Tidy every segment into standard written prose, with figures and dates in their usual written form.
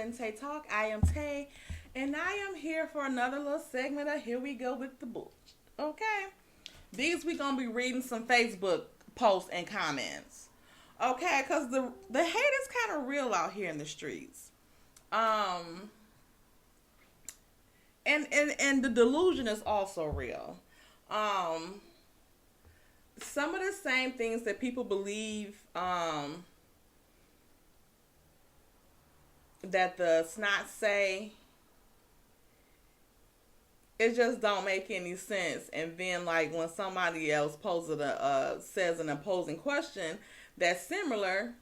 in Tay Talk. I am Tay, and I am here for another little segment of Here We Go with the Bullshit. Okay? These we gonna be reading some Facebook posts and comments. Okay? Because the hate is kind of real out here in the streets. And the delusion is also real. Some of the same things that people believe that the snot say, it just don't make any sense. And then, like, when somebody else says an opposing question that's similar,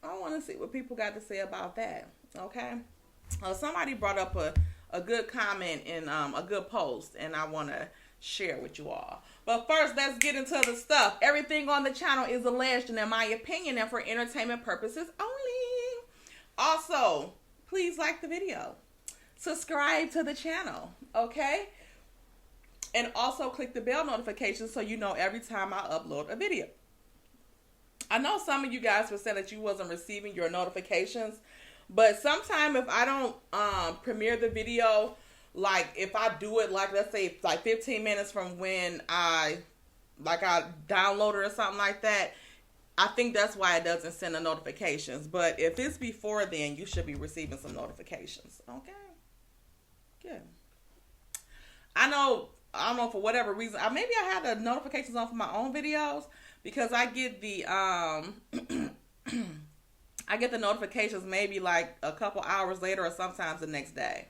I want to see what people got to say about that. Okay? Somebody brought up a good comment in a good post, and I want to share with you all. But first, let's get into the stuff. Everything on the channel is alleged and in my opinion and for entertainment purposes only. Also, please like the video. Subscribe to the channel, okay? And also click the bell notification so you know every time I upload a video. I know some of you guys were saying that you wasn't receiving your notifications, but sometime if I don't premiere the video, like if I do it like, let's say like 15 minutes from when I download it or something like that, I think that's why it doesn't send the notifications. But if it's before then, you should be receiving some notifications. Okay. Good. I don't know for whatever reason. Maybe I had the notifications on for my own videos because I get the I get the notifications maybe like a couple hours later or sometimes the next day.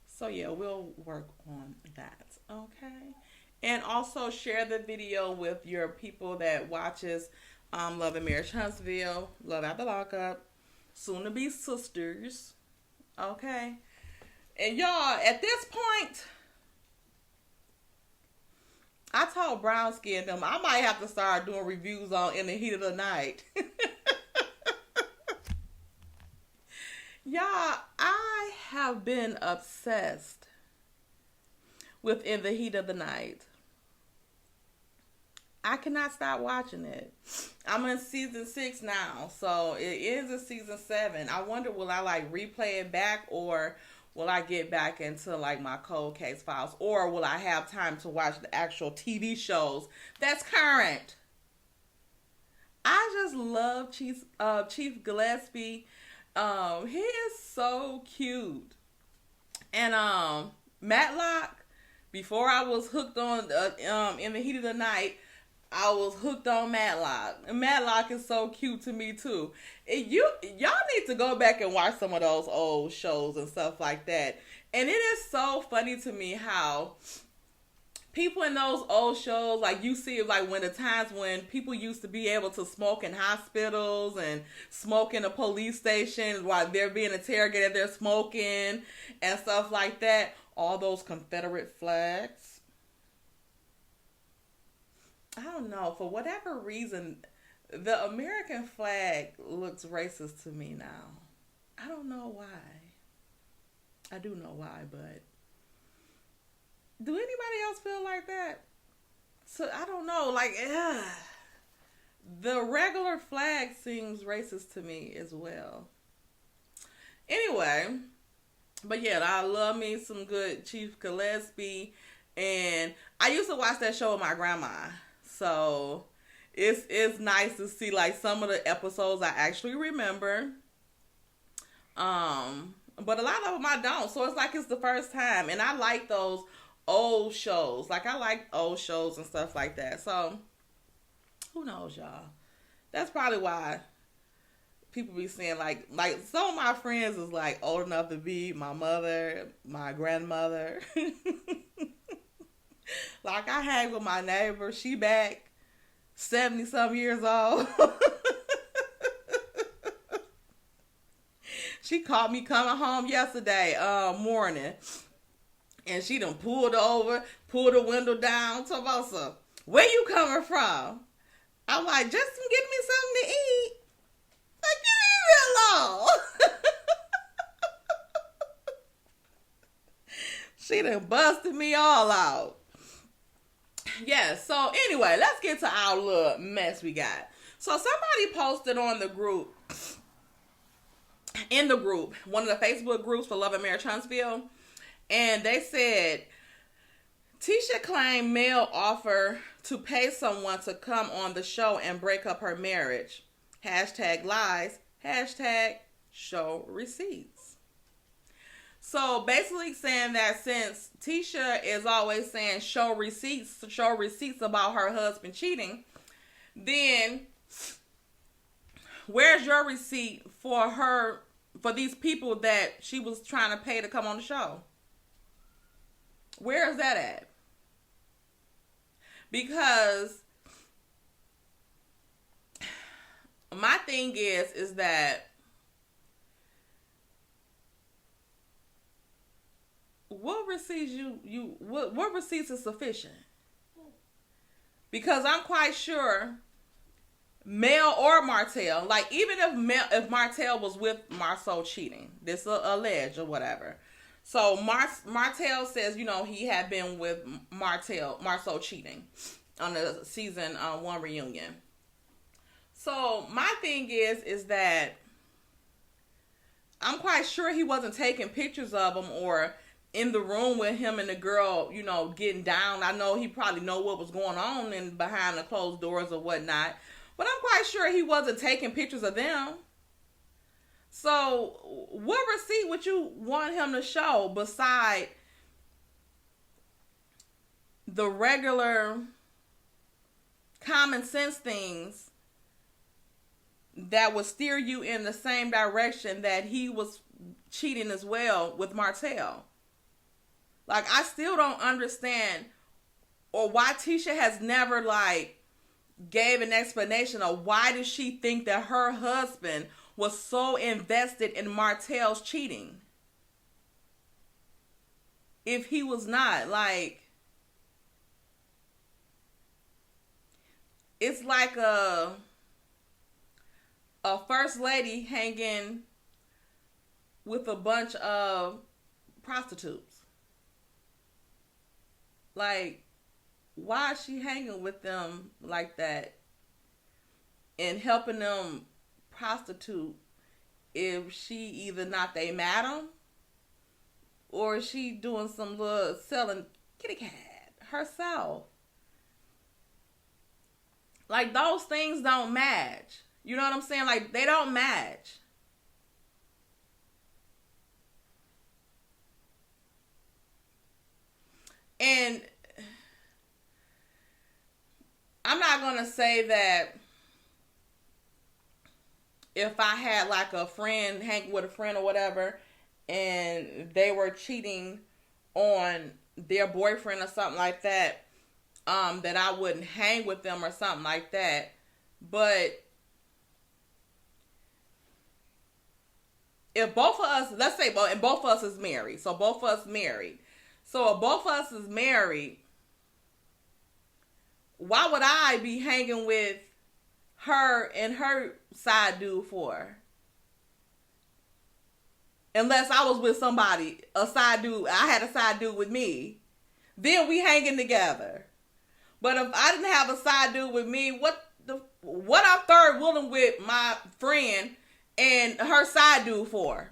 So yeah, we'll work on that. Okay. And also share the video with your people that watches Love and Marriage Huntsville, Love After Lockup, soon to be sisters. Okay. And y'all, at this point, I told Brown Skin them I might have to start doing reviews on In the Heat of the Night. Y'all, I have been obsessed with In the Heat of the Night. I cannot stop watching it. I'm in season 6 now, so it is in season 7. I wonder, will I like replay it back, or will I get back into like my cold case files, or will I have time to watch the actual TV shows that's current? I just love Chief Gillespie. He is so cute. And Matlock, before I was hooked on In the Heat of the Night, I was hooked on Matlock. And Matlock is so cute to me too. Y'all need to go back and watch some of those old shows and stuff like that. And it is so funny to me how people in those old shows, like you see like when the times when people used to be able to smoke in hospitals and smoke in a police station while they're being interrogated, they're smoking and stuff like that. All those Confederate flags. I don't know. For whatever reason, the American flag looks racist to me now. I don't know why. I do know why, but do anybody else feel like that? So I don't know. Like, the regular flag seems racist to me as well. Anyway, but yeah, I love me some good Chief Gillespie, and I used to watch that show with my grandma. So it's nice to see like some of the episodes I actually remember. But a lot of them I don't. So it's like it's the first time. And I like those old shows. Like I like old shows and stuff like that. So who knows, y'all? That's probably why people be saying like some of my friends is like old enough to be my mother, my grandmother. Like I hang with my neighbor. She back 70-some years old. She caught me coming home yesterday morning. And she done pulled the window down. Talk about some, where you coming from? I'm like, just getting me something to eat. Like, give me real alone. She done busted me all out. Yeah, so anyway, let's get to our little mess we got. So somebody posted on the group in the group, one of the Facebook groups for Love and Marriage Huntsville, and they said, Tisha claimed Mel offered to pay someone to come on the show and break up her marriage. Hashtag lies. Hashtag show receipts. So basically saying that since Tisha is always saying show receipts about her husband cheating, then where's your receipt for these people that she was trying to pay to come on the show? Where is that at? Because my thing is that what receipts what receipts is sufficient? Because I'm quite sure Mel or Martell, like even if Martell was with Marceau cheating, this alleged or whatever. So Martell says, he had been with Marceau cheating on the season 1 reunion. So my thing is that I'm quite sure he wasn't taking pictures of him or in the room with him and the girl, getting down. I know he probably know what was going on and behind the closed doors or whatnot, but I'm quite sure he wasn't taking pictures of them. So, what receipt would you want him to show beside the regular common sense things that would steer you in the same direction that he was cheating as well with Martell? Like, I still don't understand, or why Tisha has never, gave an explanation of why does she think that her husband was so invested in Martell's cheating if he was not. It's like a first lady hanging with a bunch of prostitutes. Why is she hanging with them like that and helping them prostitute if she either not they madam or is she doing some little selling kitty cat herself? Those things don't match. You know what I'm saying? They don't match. And I'm not going to say that if I had a friend, hang with a friend or whatever, and they were cheating on their boyfriend or something like that, that I wouldn't hang with them or something like that. But if both of us, let's say, and both of us is married. So both of us married. So if both of us is married, why would I be hanging with her and her side dude for? Unless I was with somebody, a side dude, I had a side dude with me, then we hanging together. But if I didn't have a side dude with me, what I'm third wheeling with my friend and her side dude for?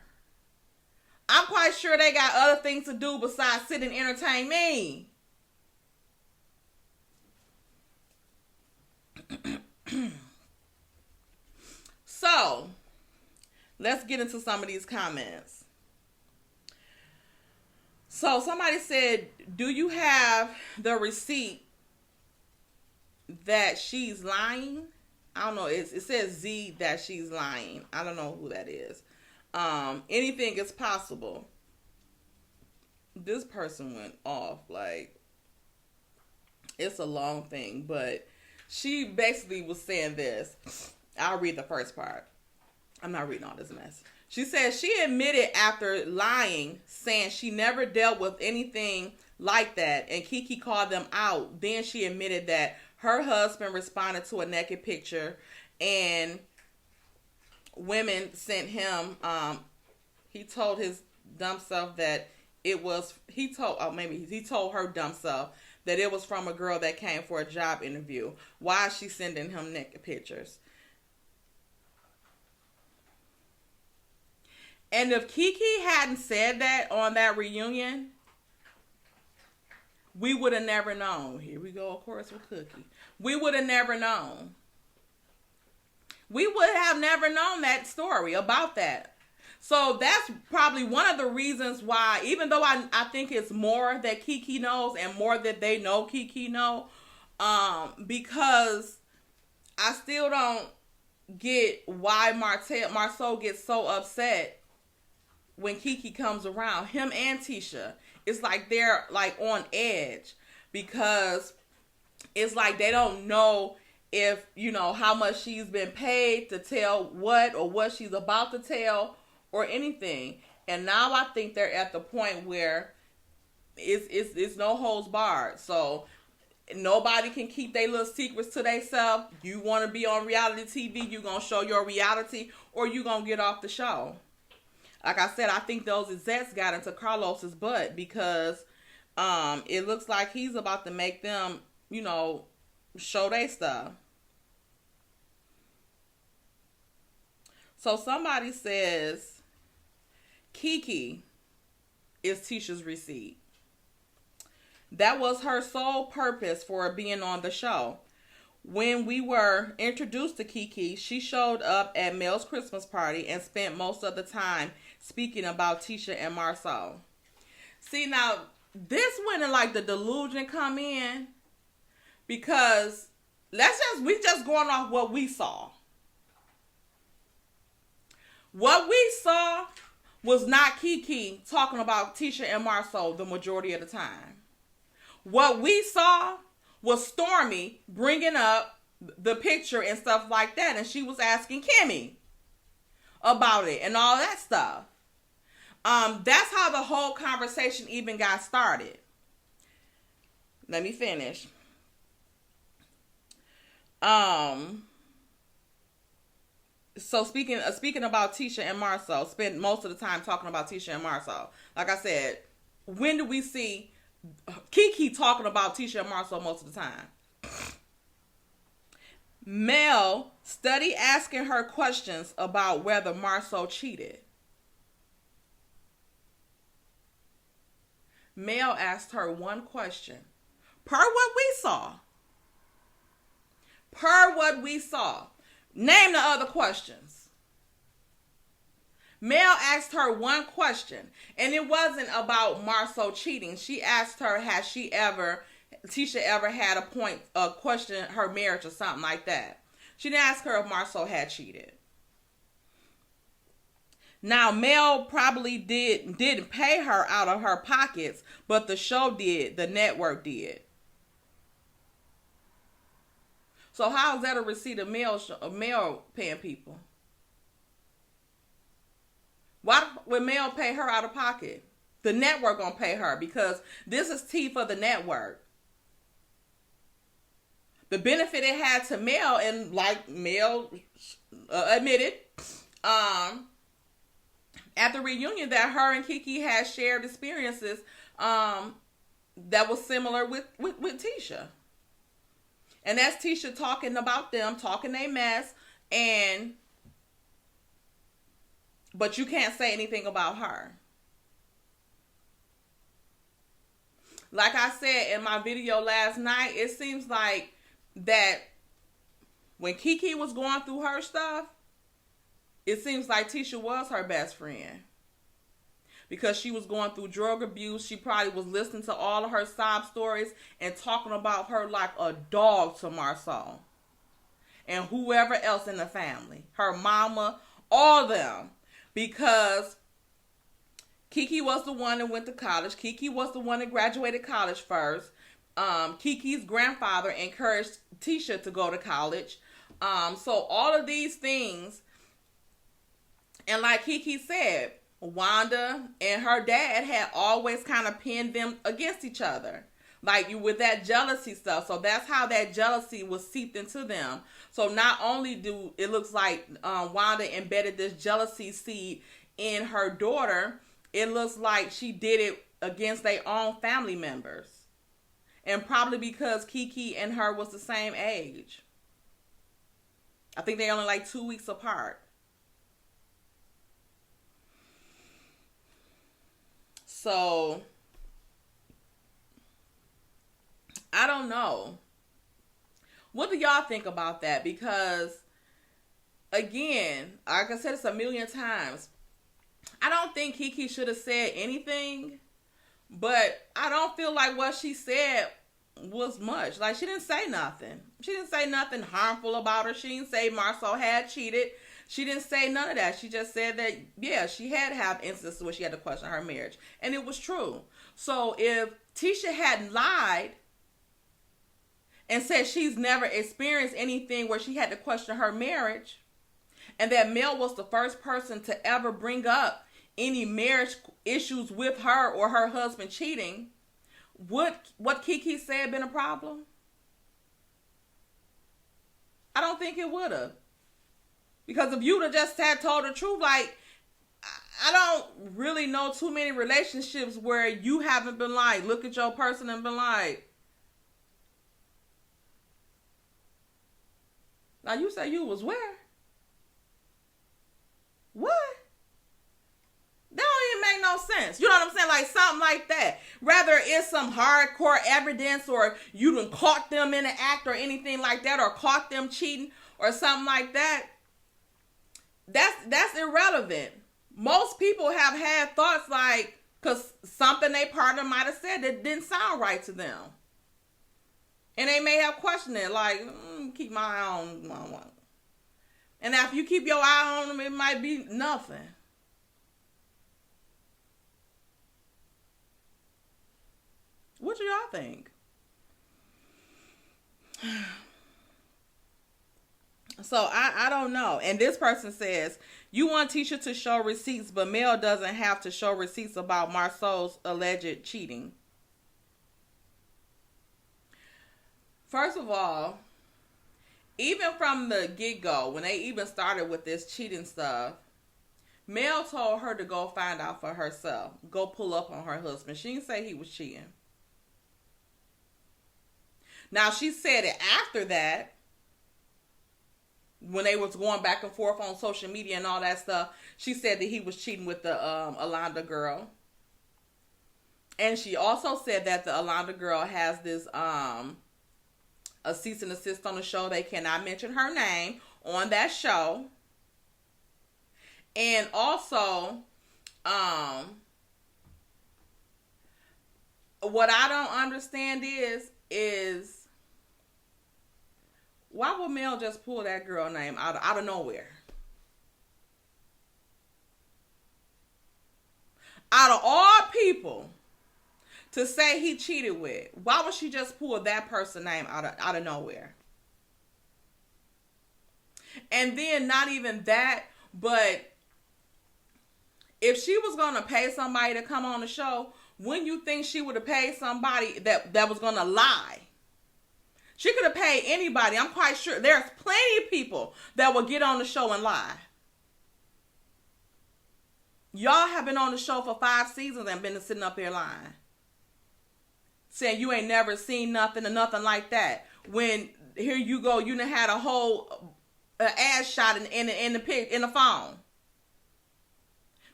I'm quite sure they got other things to do besides sit and entertain me. So, let's get into some of these comments. So, somebody said, do you have the receipt that she's lying? I don't know. It says Z that she's lying. I don't know who that is. Anything is possible. This person went off. It's a long thing, but she basically was saying this. I'll read the first part. I'm not reading all this mess. She says she admitted after lying, saying she never dealt with anything like that, and Kiki called them out. Then she admitted that her husband responded to a naked picture, and women sent him, he told his dumb self that it was, he told her dumb self that it was from a girl that came for a job interview. Why is she sending him naked pictures? And if Kiki hadn't said that on that reunion, we would have never known. Here we go, of course, with Cookie. We would have never known. We would have never known that story about that. So that's probably one of the reasons why, even though I think it's more that Kiki knows and more that they know Kiki know, because I still don't get why Marceau gets so upset when Kiki comes around. Him and Tisha, it's like they're like on edge because it's like they don't know if, you know, how much she's been paid to tell what or what she's about to tell or anything. And now I think they're at the point where it's no holds barred. So nobody can keep their little secrets to themselves. You want to be on reality TV, you going to show your reality, or you going to get off the show. Like I said, I think those execs got into Carlos's butt because it looks like he's about to make them, you know, show their stuff. So somebody says Kiki is Tisha's receipt. That was her sole purpose for being on the show. When we were introduced to Kiki, she showed up at Mel's Christmas party and spent most of the time speaking about Tisha and Marceau. See, now, this when like the delusion come in, because we just going off what we saw. What we saw was not Kiki talking about Tisha and Marceau the majority of the time. What we saw was Stormy bringing up the picture and stuff like that, and she was asking Kimmy about it and all that stuff. That's how the whole conversation even got started. Let me finish. So speaking about Tisha and Marceau, spent most of the time talking about Tisha and Marceau. Like I said, when do we see Kiki talking about Tisha and Marceau most of the time? Mel studied asking her questions about whether Marceau cheated. Mel asked her one question. Per what we saw. Name the other questions. Mel asked her one question, and it wasn't about Marceau cheating. She asked her, has Tisha ever had a question her marriage or something like that. She didn't ask her if Marceau had cheated. Now, Mel probably didn't pay her out of her pockets, but the show did, the network did. So how is that a receipt of Mel paying people? Why would Mel pay her out of pocket? The network gonna pay her because this is tea for the network. The benefit it had to Mel, and like Mel admitted, at the reunion, that her and Kiki had shared experiences that was similar with Tisha. And that's Tisha talking about them, talking they mess, but you can't say anything about her. Like I said in my video last night, it seems like that when Kiki was going through her stuff, it seems like Tisha was her best friend. Because she was going through drug abuse. She probably was listening to all of her sob stories and talking about her like a dog to Marceau. And whoever else in the family. Her mama, all them. Because Kiki was the one that went to college. Kiki was the one that graduated college first. Kiki's grandfather encouraged Tisha to go to college. So all of these things. And like Kiki said, Wanda and her dad had always kind of pinned them against each other. Like with that jealousy stuff. So that's how that jealousy was seeped into them. So not only do it looks like Wanda embedded this jealousy seed in her daughter, it looks like she did it against their own family members. And probably because Kiki and her was the same age. I think they only like 2 weeks apart. So I don't know. What do y'all think about that? Because again, like I said this a million times, I don't think Kiki should have said anything, but I don't feel like what she said was much. Like, she didn't say nothing. She didn't say nothing harmful about her. She didn't say Marceau had cheated. She didn't say none of that. She just said that, yeah, she had to have instances where she had to question her marriage. And it was true. So if Tisha hadn't lied and said she's never experienced anything where she had to question her marriage, and that Mel was the first person to ever bring up any marriage issues with her or her husband cheating, would what Kiki said been a problem? I don't think it would have. Because if you'd have just told the truth, like, I don't really know too many relationships where you haven't been like, look at your person and been like, now you say you was where? What? That don't even make no sense. You know what I'm saying? Like something like that. Rather it's some hardcore evidence, or you done caught them in an act or anything like that, or caught them cheating or something like that. That's irrelevant. Most people have had thoughts like, because something their partner might have said that didn't sound right to them. And they may have questioned it, like, keep my eye on one. And after you keep your eye on them, it might be nothing. What do y'all think? So I don't know. And this person says, you want Tisha to show receipts, but Mel doesn't have to show receipts about Marceau's alleged cheating. First of all, even from the get-go, when they even started with this cheating stuff, Mel told her to go find out for herself. Go pull up on her husband. She didn't say he was cheating. Now, she said it after that, when they was going back and forth on social media and all that stuff. She said that he was cheating with the Alonda girl. And she also said that the Alonda girl has this a cease and desist on the show. They cannot mention her name on that show. And also, what I don't understand is why would Mel just pull that girl name out of nowhere? Out of all people to say he cheated with, why would she just pull that person's name out of nowhere? And then not even that, but if she was going to pay somebody to come on the show, wouldn't you think she would have paid somebody that was going to lie? She could have paid anybody. I'm quite sure there's plenty of people that will get on the show and lie. Y'all have been on the show for 5 seasons and been sitting up here lying. Saying you ain't never seen nothing or nothing like that. When here you go, you done had a whole ad shot in the phone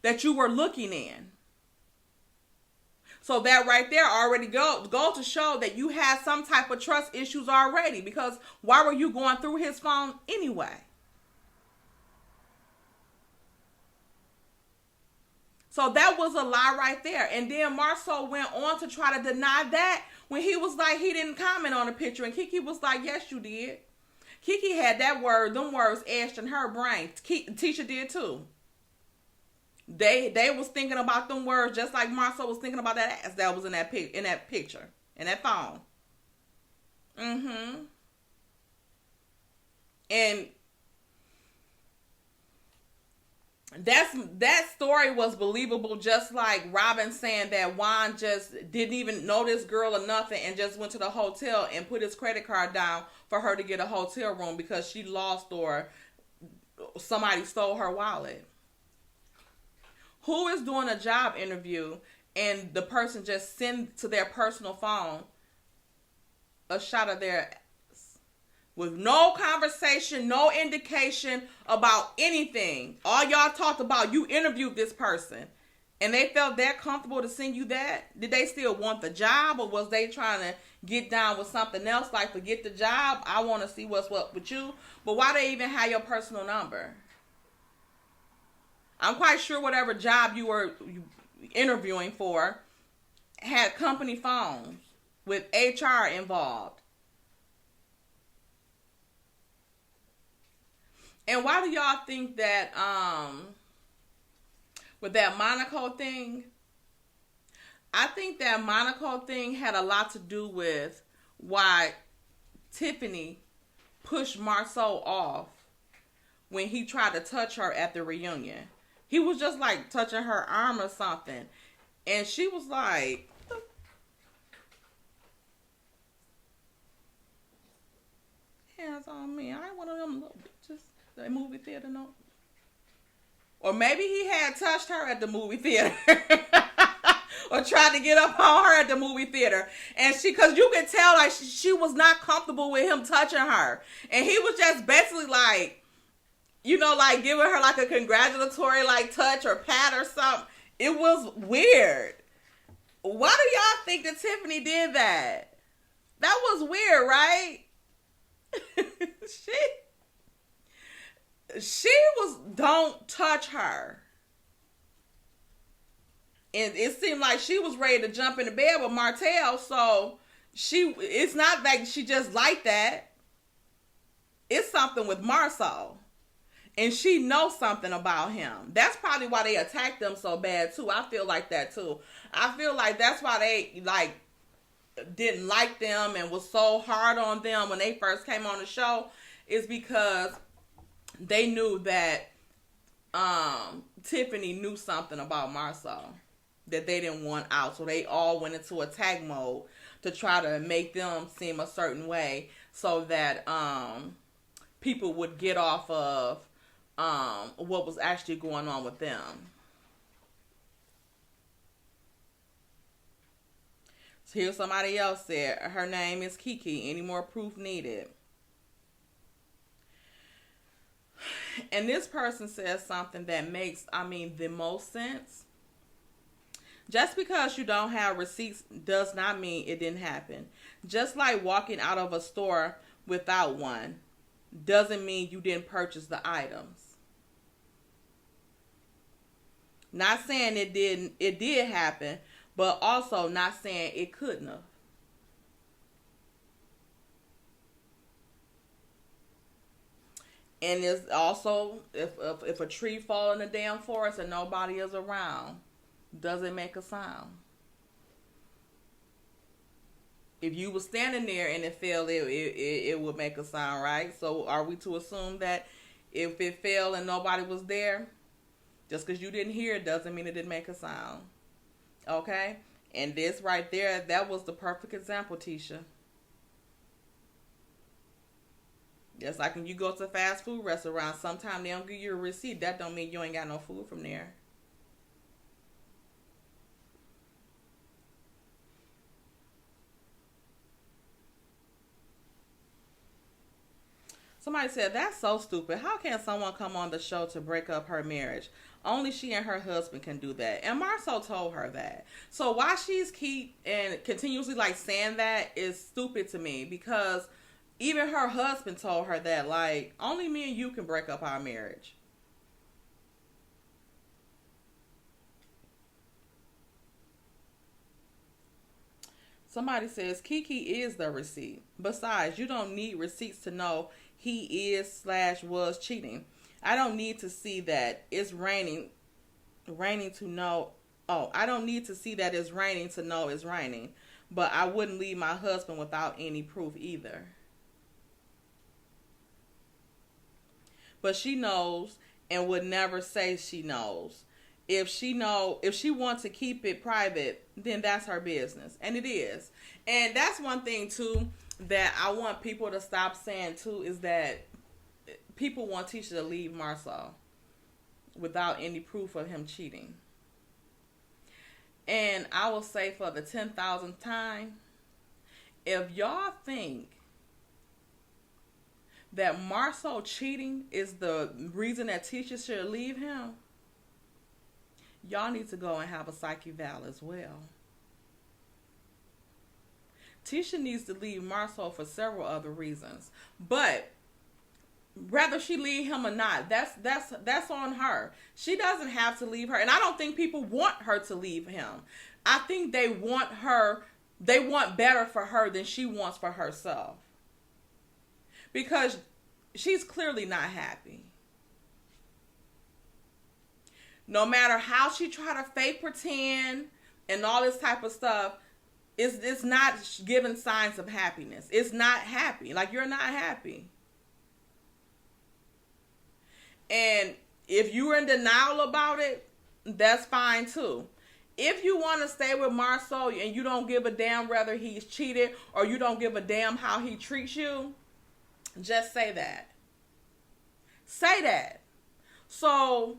that you were looking in. So that right there already go to show that you had some type of trust issues already. Because why were you going through his phone anyway? So that was a lie right there. And then Marceau went on to try to deny that when he was like, he didn't comment on the picture. And Kiki was like, yes, you did. Kiki had them words etched in her brain. Tisha did too. They was thinking about them words just like Marceau was thinking about that ass that was in that picture, in that phone. And that story was believable, just like Robin saying that Juan just didn't even know this girl or nothing and just went to the hotel and put his credit card down for her to get a hotel room because she lost or somebody stole her wallet. Who is doing a job interview and the person just send to their personal phone a shot of their ass with no conversation, no indication about anything? All y'all talked about, you interviewed this person And they felt that comfortable to send you that? Did they still want the job, or was they trying to get down with something else, like forget the job, I want to see what's up with you? But why they even have your personal number? I'm quite sure whatever job you were interviewing for had company phones with HR involved. And why do y'all think that with that Monaco thing, I think that Monaco thing had a lot to do with why Tiffany pushed Marceau off when he tried to touch her at the reunion. He was just like touching her arm or something. And she was like, hands on me. I ain't one of them little bitches. The movie theater, no. Or maybe he had touched her at the movie theater. Or tried to get up on her at the movie theater. And cause you could tell like she was not comfortable with him touching her. And he was just basically like, like giving her like a congratulatory like touch or pat or something. It was weird. Why do y'all think that Tiffany did that? That was weird, right? She was, don't touch her. And it seemed like she was ready to jump into bed with Martell, so it's not like she just like that. It's something with Marceau. And she knows something about him. That's probably why they attacked them so bad too. I feel like that too. I feel like that's why they like didn't like them and was so hard on them when they first came on the show, is because they knew that Tiffany knew something about Marceau that they didn't want out. So they all went into attack mode to try to make them seem a certain way so that people would get off of what was actually going on with them. So here's somebody else said, her name is Kiki. Any more proof needed? And this person says something that makes, the most sense. Just because you don't have receipts does not mean it didn't happen. Just like walking out of a store without one doesn't mean you didn't purchase the items. Not saying it did happen, but also not saying it couldn't have. And it's also, if a tree fall in the damn forest and nobody is around, does it make a sound? If you were standing there and it fell, it would make a sound, right? So are we to assume that if it fell and nobody was there, just because you didn't hear it doesn't mean it didn't make a sound? Okay? And this right there, that was the perfect example, Tisha. Just like when you go to a fast food restaurant, sometimes they don't give you a receipt. That don't mean you ain't got no food from there. Somebody said, that's so stupid. How can someone come on the show to break up her marriage? Only she and her husband can do that. And Marceau told her that. So why she's keep and continuously like saying that is stupid to me, because even her husband told her that, like, only me and you can break up our marriage. Somebody says, Kiki is the receipt. Besides, you don't need receipts to know he is/was cheating. I don't need to see that it's raining to know. Oh, I don't need to see that it's raining to know it's raining. But I wouldn't leave my husband without any proof either. But she knows and would never say she knows. If she wants to keep it private, then that's her business. And it is. And that's one thing too that I want people to stop saying too, is that people want Tisha to leave Marceau without any proof of him cheating. And I will say for the 10,000th time, if y'all think that Marceau cheating is the reason that Tisha should leave him, Y'all need to go and have a psych eval as well. Tisha needs to leave Marcel for several other reasons, but whether she leave him or not, that's on her. She doesn't have to leave her, and I don't think people want her to leave him. I think they want better for her than she wants for herself, because she's clearly not happy. No matter how she try to fake pretend and all this type of stuff, it's not giving signs of happiness. It's not happy. Like, you're not happy. And if you're in denial about it, that's fine too. If you want to stay with Marcel and you don't give a damn whether he's cheated or you don't give a damn how he treats you, just say that. Say that. So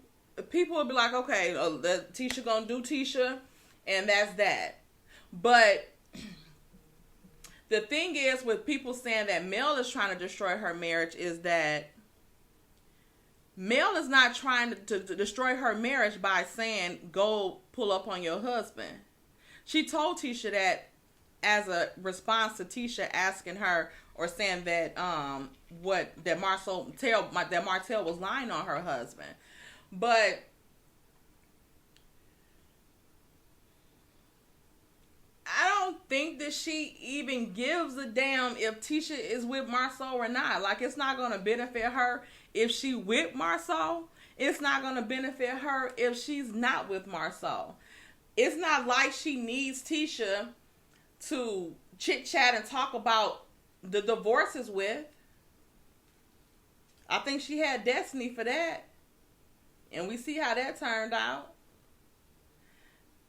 people will be like, okay, Tisha gonna do Tisha, and that's that. But the thing is, with people saying that Mel is trying to destroy her marriage, is that Mel is not trying to destroy her marriage by saying, go pull up on your husband. She told Tisha that as a response to Tisha asking her or saying that Martell was lying on her husband. But I don't think that she even gives a damn if Tisha is with Marcel or not. Like, it's not going to benefit her if she with Marcel. It's not going to benefit her if she's not with Marcel. It's not like she needs Tisha to chit-chat and talk about the divorces with. I think she had destiny for that. And we see how that turned out.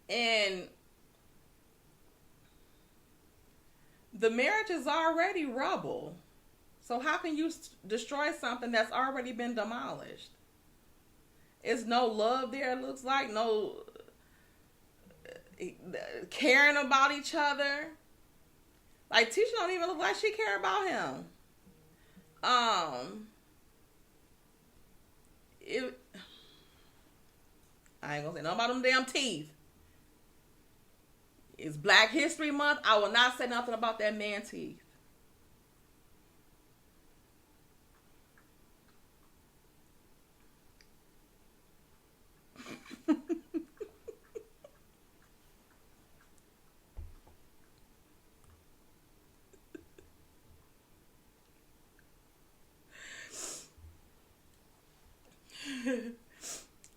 And the marriage is already rubble. So how can you destroy something that's already been demolished? It's no love there, it looks like. No caring about each other. Like, Tisha don't even look like she care about him. I ain't gonna say nothing about them damn teeth. It's Black History Month. I will not say nothing about that man's teeth.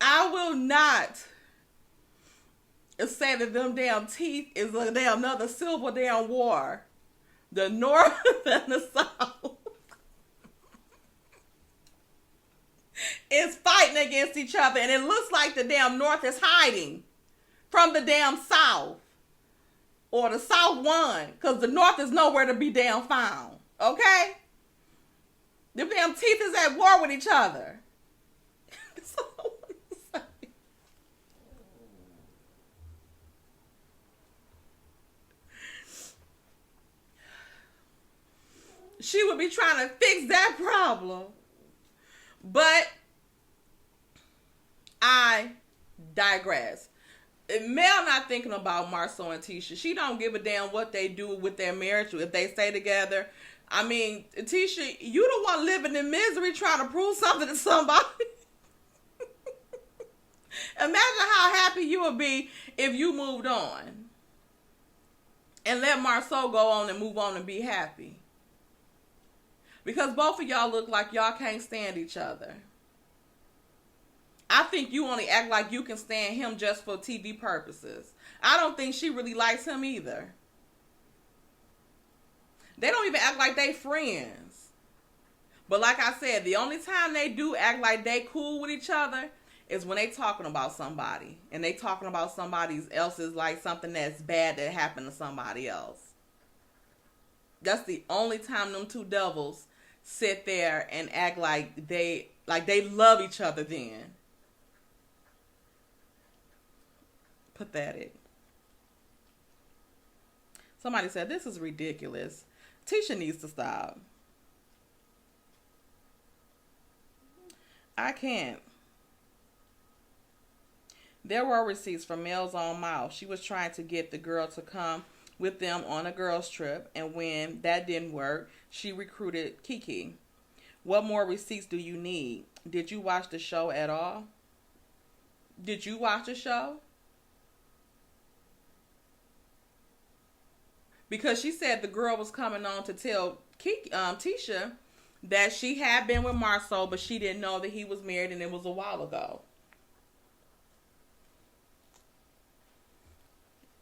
I will not say that them damn teeth is a damn another civil damn war. The North and the South is fighting against each other, and it looks like the damn North is hiding from the damn South. Or the South won, because the North is nowhere to be damn found. Okay? Them damn teeth is at war with each other. That's all I want to say. She would be trying to fix that problem. But I digress. Mel not thinking about Marcel and Tisha. She don't give a damn what they do with their marriage, if they stay together. I mean, Tisha, you the one living in misery trying to prove something to somebody. Imagine how happy you would be if you moved on. And let Marcel go on and move on and be happy. Because both of y'all look like y'all can't stand each other. I think you only act like you can stand him just for TV purposes. I don't think she really likes him either. They don't even act like they friends. But like I said, the only time they do act like they cool with each other is when they talking about somebody. And they talking about somebody else's, like something that's bad that happened to somebody else. That's the only time them two devils sit there and act like they love each other then. Pathetic. Somebody said, this is ridiculous. Tisha needs to stop. I can't. There were receipts from Mel's own mouth. She was trying to get the girl to come with them on a girls' trip, and when that didn't work, she recruited Kiki. What more receipts do you need? Did you watch the show at all? Did you watch the show? Because she said the girl was coming on to tell Kiki, Tisha that she had been with Marceau, but she didn't know that he was married, and it was a while ago.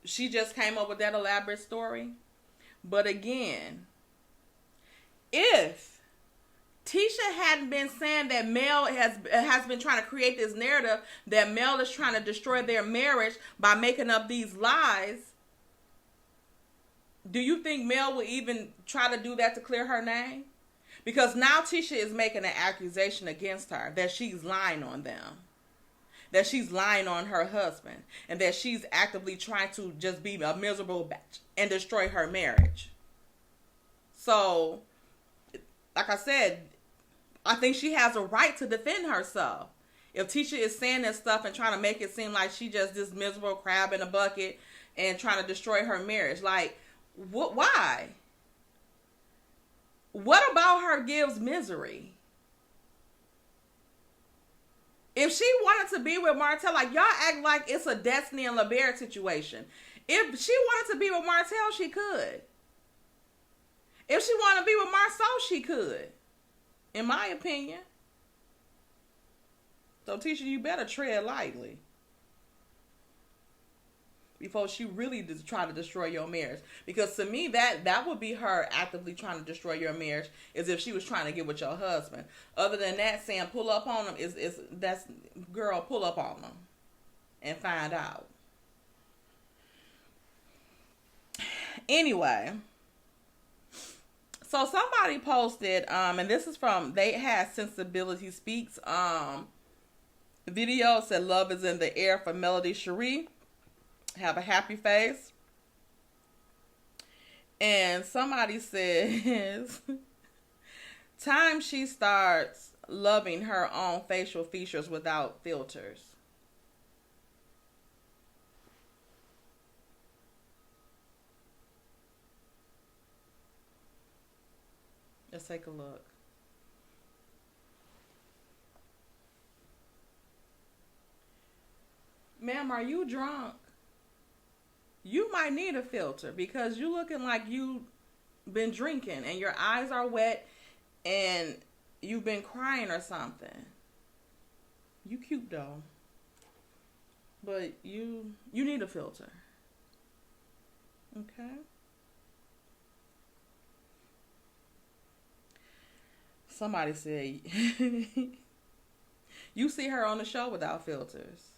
She just came up with that elaborate story. But again, if Tisha hadn't been saying that Mel has been trying to create this narrative that Mel is trying to destroy their marriage by making up these lies, do you think Mel would even try to do that to clear her name? Because now Tisha is making an accusation against her that she's lying on them, that she's lying on her husband, and that she's actively trying to just be a miserable bitch and destroy her marriage. So, like I said, I think she has a right to defend herself. If Tisha is saying this stuff and trying to make it seem like she just this miserable crab in a bucket and trying to destroy her marriage, like, why? What about her gives misery? If she wanted to be with Martell, like, y'all act like it's a Destiny and LeBaron situation. If she wanted to be with Martell, she could. If she wanted to be with Marceau, she could. In my opinion. So, Tisha, you better tread lightly before she really try to destroy your marriage. Because to me, that would be her actively trying to destroy your marriage, as if she was trying to get with your husband. Other than that, saying pull up on them that's girl, pull up on them and find out. Anyway, so somebody posted, and this is from, they had Sensibility Speaks, video said love is in the air for Melody Sheree. Have a happy face. And somebody says, time she starts loving her own facial features without filters. Let's take a look. Ma'am, are you drunk? You might need a filter because you looking like you been drinking and your eyes are wet and you've been crying or something. You cute though. But you need a filter. Okay? Somebody said you see her on the show without filters.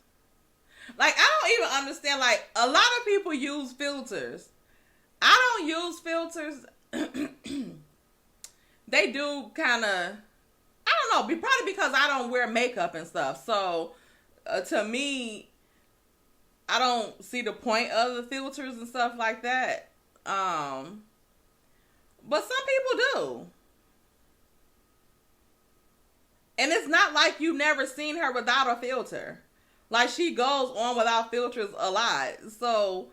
Like, I don't even understand. Like, a lot of people use filters. I don't use filters. They do kind of, I don't know, probably because I don't wear makeup and stuff. So, to me, I don't see the point of the filters and stuff like that. But some people do. And it's not like you never seen her without a filter. Like, she goes on without filters a lot. So,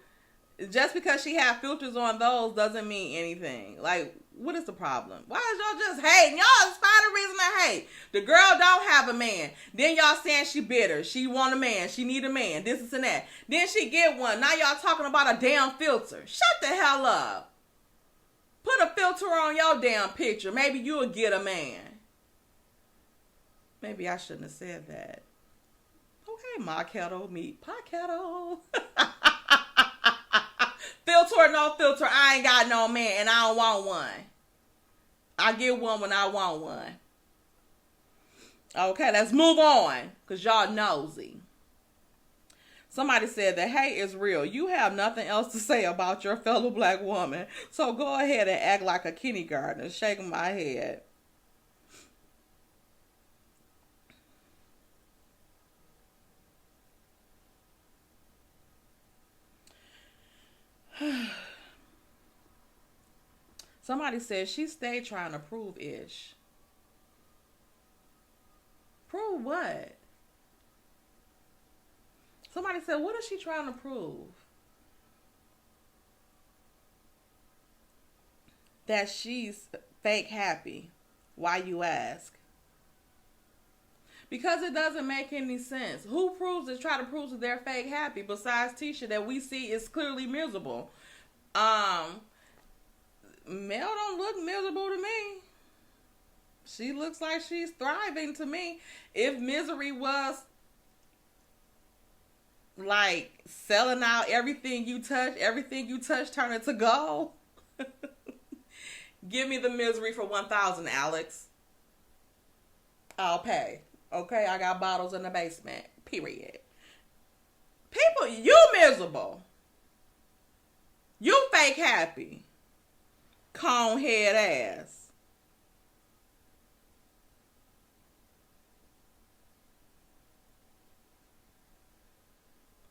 just because she have filters on those doesn't mean anything. Like, what is the problem? Why is y'all just hating? Y'all just find a reason to hate. The girl don't have a man. Then y'all saying she bitter. She want a man. She need a man. This and that. Then she get one. Now y'all talking about a damn filter. Shut the hell up. Put a filter on your damn picture. Maybe you'll get a man. Maybe I shouldn't have said that. Okay, my kettle, meat pie kettle. Filter or no filter, I ain't got no man and I don't want one. I get one when I want one. Okay, let's move on, because y'all nosy. Somebody said the hate is real. You have nothing else to say about your fellow black woman, so go ahead and act like a kindergartner. Shaking my head. Somebody said she stayed trying to prove ish. Prove what? Somebody said, what is she trying to prove? That she's fake happy. Why, you ask? Because it doesn't make any sense. Who try to prove that they're fake happy besides Tisha, that we see is clearly miserable? Mel don't look miserable to me. She looks like she's thriving to me. If misery was like selling out everything you touch turn it to gold. Give me the misery for 1,000, Alex. I'll pay. Okay, I got bottles in the basement. Period. People, you miserable. You fake happy. Cone head ass.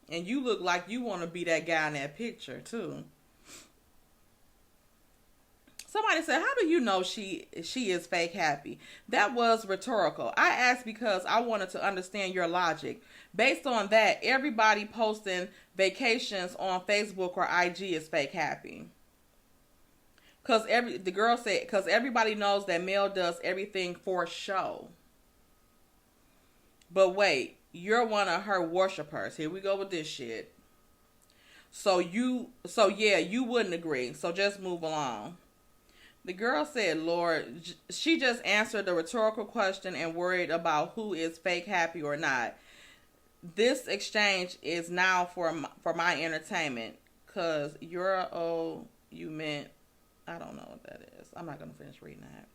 And you look like you want to be that guy in that picture too. Somebody said, how do you know she is fake happy? That was rhetorical. I asked because I wanted to understand your logic. Based on that, everybody posting vacations on Facebook or IG is fake happy. The girl said, because everybody knows that Mel does everything for show. But wait, you're one of her worshipers. Here we go with this shit. So yeah, you wouldn't agree. So just move along. The girl said, Lord, she just answered the rhetorical question and worried about who is fake happy or not. This exchange is now for my entertainment. Because you meant, I don't know what that is. I'm not going to finish reading that.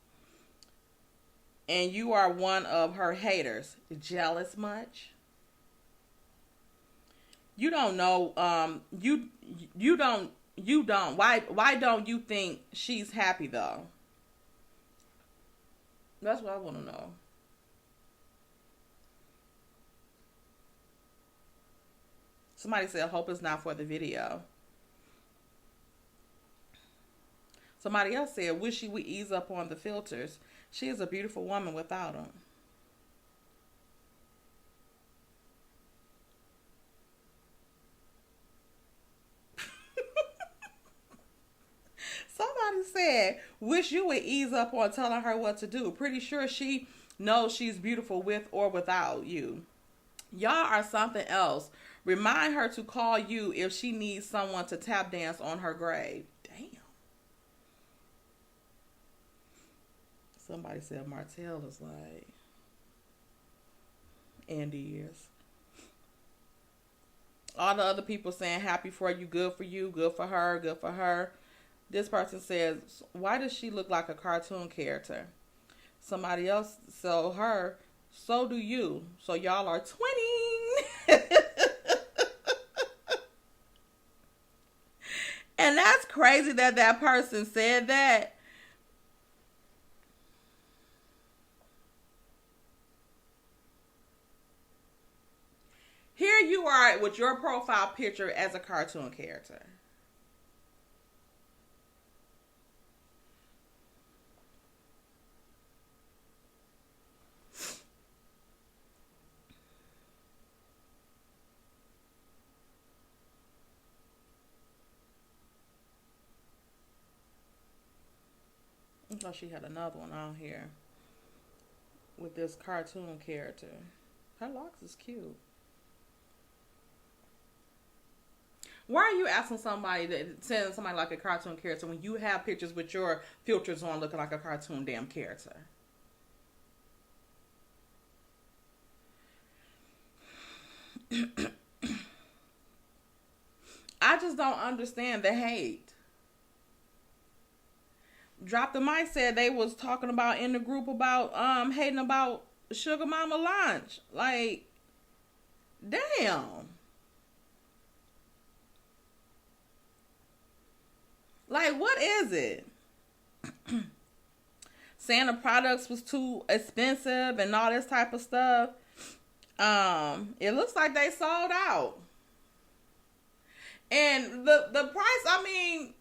And you are one of her haters. Jealous much? You don't know, you don't. Why don't you think she's happy though? That's what I want to know. Somebody said, hope it's not for the video. Somebody else said, wish she would ease up on the filters. She is a beautiful woman without them. Somebody said, wish you would ease up on telling her what to do. Pretty sure she knows she's beautiful with or without you. Y'all are something else. Remind her to call you if she needs someone to tap dance on her grave. Damn. Somebody said Martell is like Andy is. All the other people saying happy for you, good for her, good for her. This person says, why does she look like a cartoon character? Somebody else, so do you. So y'all are twinning. And that's crazy that person said that. Here you are with your profile picture as a cartoon character. I thought she had another one on here with this cartoon character. Her locks is cute. Why are you asking somebody sending somebody like a cartoon character when you have pictures with your filters on looking like a cartoon damn character? I just don't understand the hate. Drop the Mic said they was talking about in the group about hating about Sugar Mama lunch. Like, damn. Like, what is it? Saying the products was too expensive and all this type of stuff. It looks like they sold out. And the price, I mean,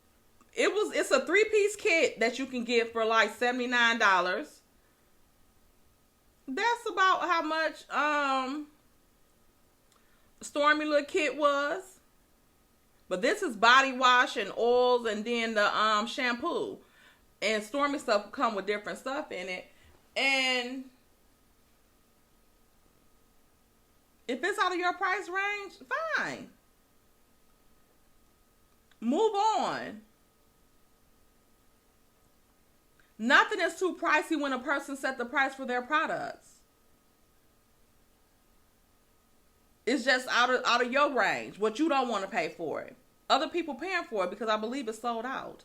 it's a 3-piece kit that you can get for like $79. That's about how much Stormy little kit was. But this is body wash and oils and then the shampoo. And Stormy stuff come with different stuff in it. And if it's out of your price range, fine. Move on. Nothing is too pricey when a person set the price for their products. It's just out of your range, what you don't want to pay for it. Other people paying for it because I believe it's sold out.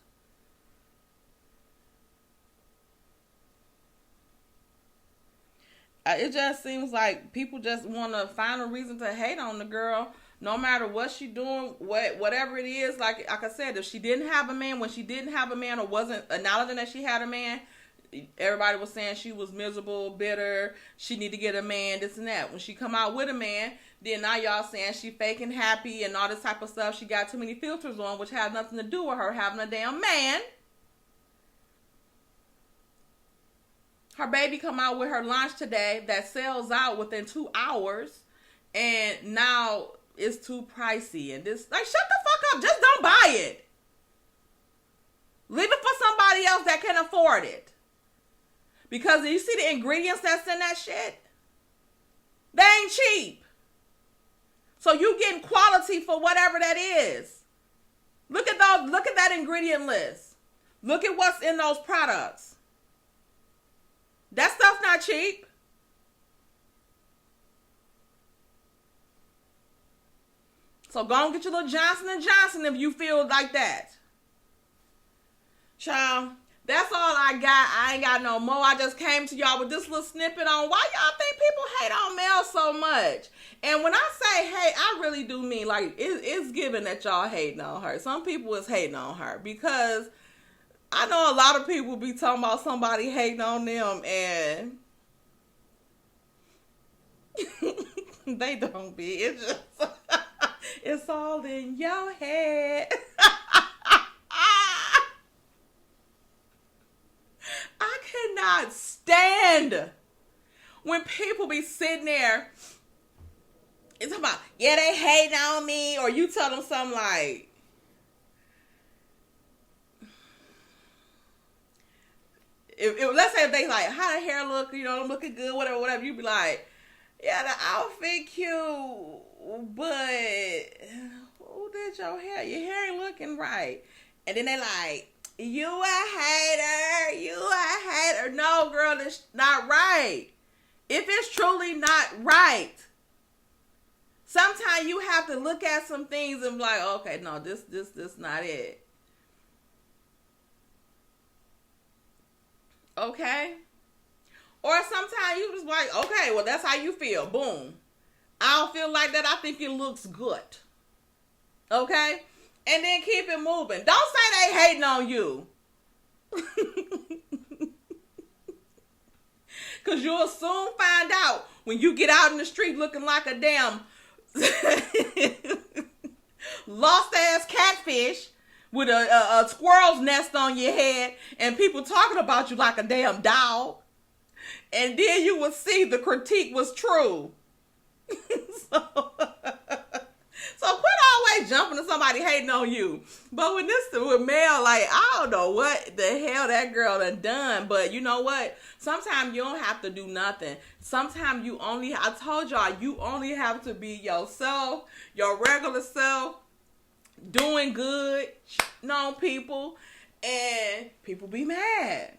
It just seems like people just want to find a reason to hate on the girl, no matter what she doing, whatever it is. Like I said, if she didn't have a man, when she didn't have a man or wasn't acknowledging that she had a man, everybody was saying she was miserable, bitter, she need to get a man, this and that. When she come out with a man, then now y'all saying she faking happy and all this type of stuff. She got too many filters on, which has nothing to do with her having a damn man. Her baby come out with her lunch today that sells out within 2 hours, and now it's too pricey. And this, like, shut the fuck up. Just don't buy it. Leave it for somebody else that can afford it. Because you see the ingredients that's in that shit? They ain't cheap. So you getting quality for whatever that is. Look at that ingredient list. Look at what's in those products. That stuff's not cheap. So go and get your little Johnson & Johnson if you feel like that. Child, that's all I got. I ain't got no more. I just came to y'all with this little snippet on why y'all think people hate on Mel so much. And when I say hate, I really do mean, like, it's given that y'all hating on her. Some people is hating on her because I know a lot of people be talking about somebody hating on them and they don't be. It's just, it's all in your head. I cannot stand when people be sitting there and talking about, yeah, they hating on me, or you tell them something like, If let's say if they like, how the hair look, you know, looking good, whatever, you be like, yeah, the outfit cute, but who did your hair? Your hair ain't looking right. And then they like, you a hater. No, girl, it's not right. If it's truly not right, sometimes you have to look at some things and be like, okay, no, this not it. Okay? Or sometimes you just like, okay, well, that's how you feel. Boom. I don't feel like that. I think it looks good. Okay? And then keep it moving. Don't say they hating on you. Because you'll soon find out when you get out in the street looking like a damn lost ass catfish with a squirrel's nest on your head and people talking about you like a damn dog. And then you will see the critique was true. So quit always jumping to somebody hating on you. But with Mel, like, I don't know what the hell that girl done. But you know what? Sometimes you don't have to do nothing. Sometimes I told y'all, you only have to be yourself, your regular self, doing good, on people, and people be mad.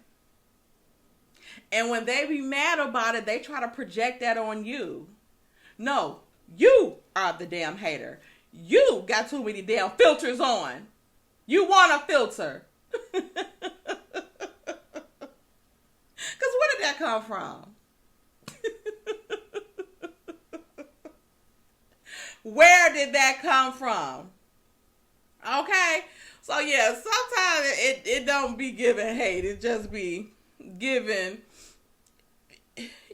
And when they be mad about it, they try to project that on you. No, you are the damn hater. You got too many damn filters on. You want a filter. Because where did that come from? Where did that come from? Okay? So yeah, sometimes it don't be giving hate. It just be giving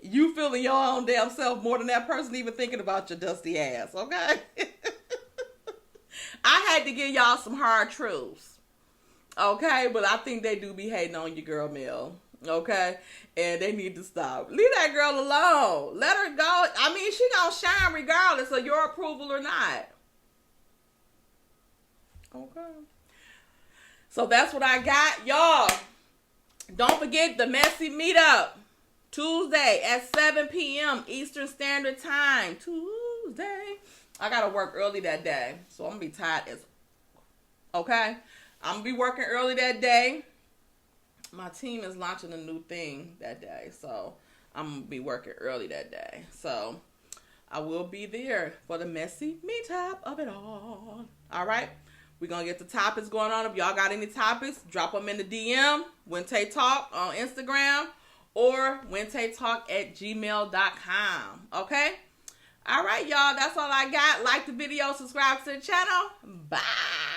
you feeling your own damn self more than that person even thinking about your dusty ass, okay? I had to give y'all some hard truths, okay? But I think they do be hating on your girl, Mel. Okay? And they need to stop. Leave that girl alone. Let her go. I mean, she gonna shine regardless of your approval or not. Okay. So that's what I got. Y'all, don't forget the messy meetup. Tuesday at 7 p.m. Eastern Standard Time. Tuesday. I gotta work early that day. So I'm gonna be tired as... Okay? I'm gonna be working early that day. My team is launching a new thing that day. So I'm gonna be working early that day. So I will be there for the messy meetup of it all. Alright? We're going to get the topics going on. If y'all got any topics, drop them in the DM. Wente Talk on Instagram. Or wentetalk@gmail.com. Okay? All right, y'all. That's all I got. Like the video. Subscribe to the channel. Bye.